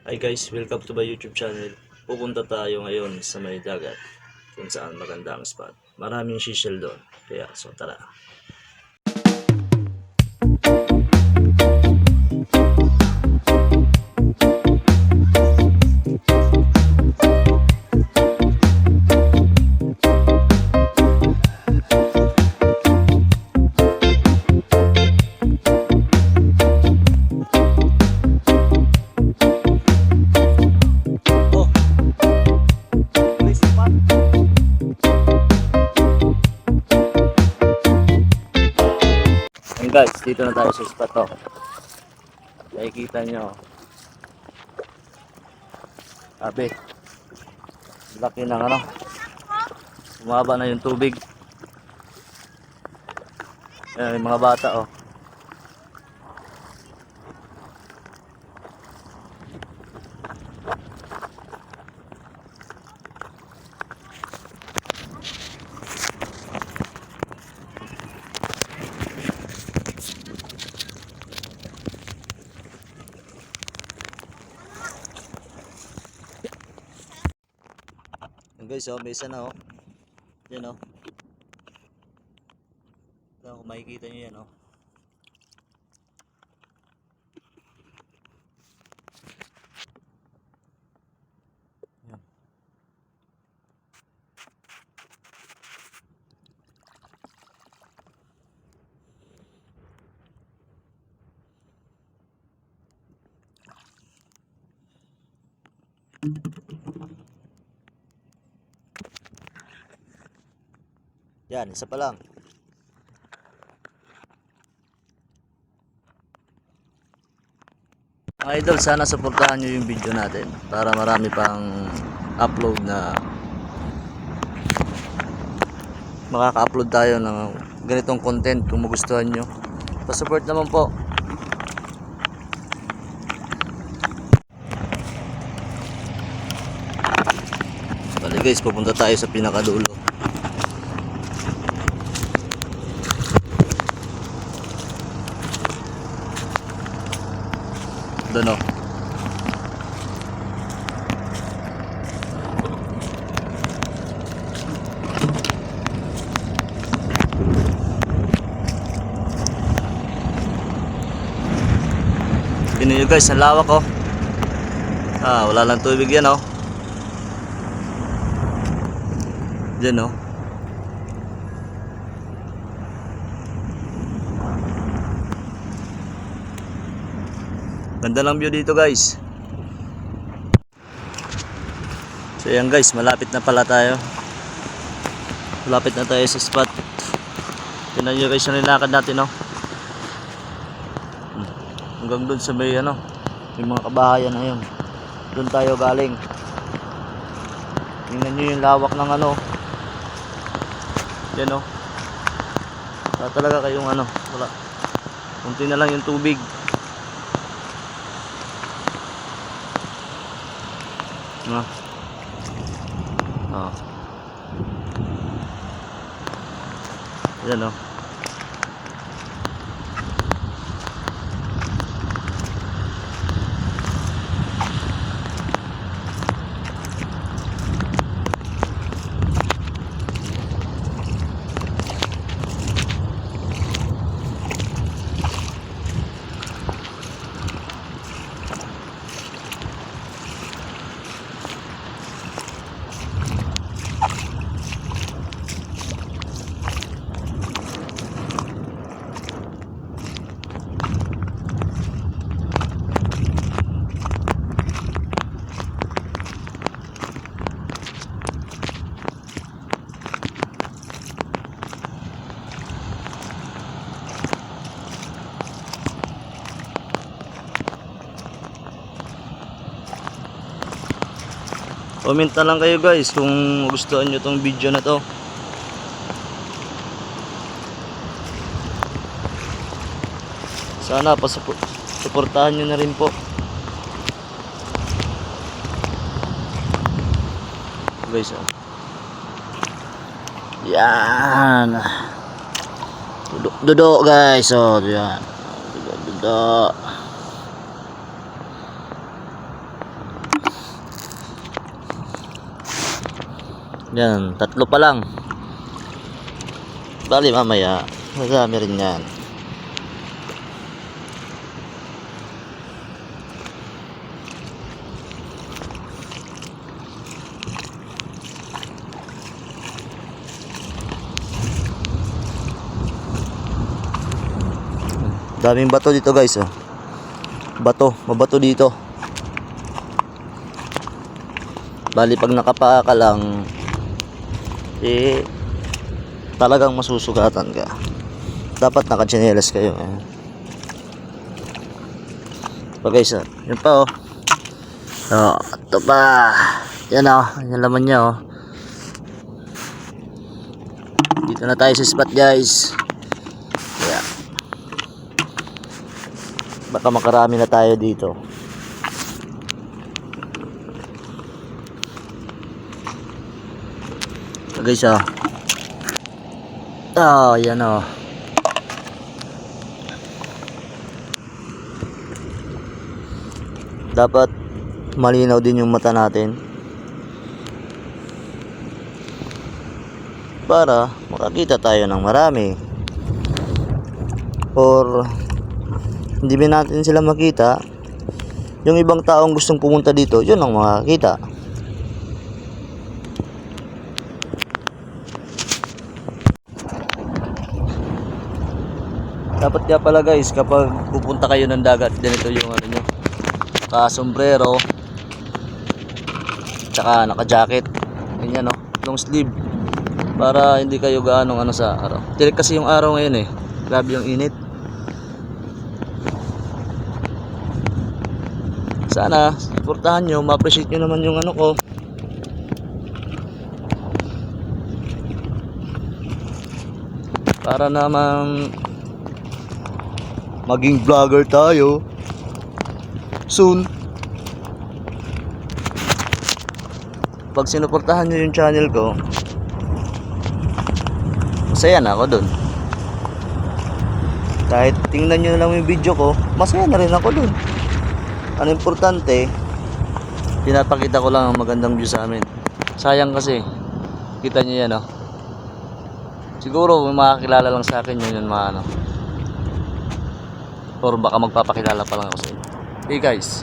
Hi guys, welcome to my YouTube channel. Pupunta tayo ngayon sa may dagat kung saan maganda ang spot. Maraming seashell doon. Kaya so tara. Guys, dito na tayo sa spot to. Nakikita nyo. Sabi, laki ng ano. Bumaba na yung tubig. Ayan, yung mga bata oh. Guys, oh, may isa na oh. Yan oh. Ito, kung makikita nyo yan oh. Yan. Yan, isa pa lang. Mga idol, sana suportahan nyo yung video natin para marami pang upload na makaka-upload tayo ng ganitong content kung magustuhan nyo. Pa-support naman po. Bali guys, pupunta tayo sa pinakadulo. Doon o. Tingnan nyo guys, ang lawak o. Wala lang tubig yan o. Diyan o. Ganda lang view dito guys. So yan guys, malapit na pala tayo. Malapit na tayo sa spot. Tingnan nyo guys yung nilakad natin no. Hanggang doon sa may ano, yung mga kabahayan na yun. Doon tayo galing. Tingnan nyo yung lawak ng ano. Yan o. Wala talaga kayong ano. Wala. Kunti na lang yung tubig. Yan o. Comment na lang kayo guys kung gustuhan nyo tong video na to. Sana suportahan nyo na rin po. Guys oh. Yan. Dudok guys oh, yan. Dudok. Yan, 3 pa lang. Bali mamaya, madami rin yan. Daming bato dito guys, oh. Mabato dito. Bali pag nakapaa ka lang, eh talagang masusugatan ka. Dapat naka-tsinelas kayo, eh. Pa guys, oh. Yun pa, oh. Oh, ito pa. Yan, oh. Yan laman niya, oh. Dito na tayo sa spot guys. Yeah. Baka makarami na tayo dito. So guys, oh. Oh, yan, oh. Dapat malinaw din yung mata natin para makakita tayo ng marami, or hindi ba natin sila makita, yung ibang taong gustong pumunta dito, yun ang makakita. Dapat nga pala guys, kapag pupunta kayo ng dagat, ganito yung ano nyo, naka-sombrero tsaka naka-jacket, ganyan, no? Long sleeve, para hindi kayo gaanong ano sa araw. Tirik kasi yung araw ngayon, eh. Grabe yung init. Sana suportahan nyo, ma-appreciate nyo naman yung ano ko. Para naman maging vlogger tayo soon. Pag sinuportahan nyo yung channel ko, masaya na ako dun. Kahit tingnan nyo lang yung video ko, masaya na rin ako dun. Ang importante, pinapakita ko lang ang magandang view sa amin. Sayang kasi, kita nyo yan, oh. Siguro may makakilala lang sa akin yun mga ano, or baka magpapakilala pa lang ako sa inyo. Hey guys,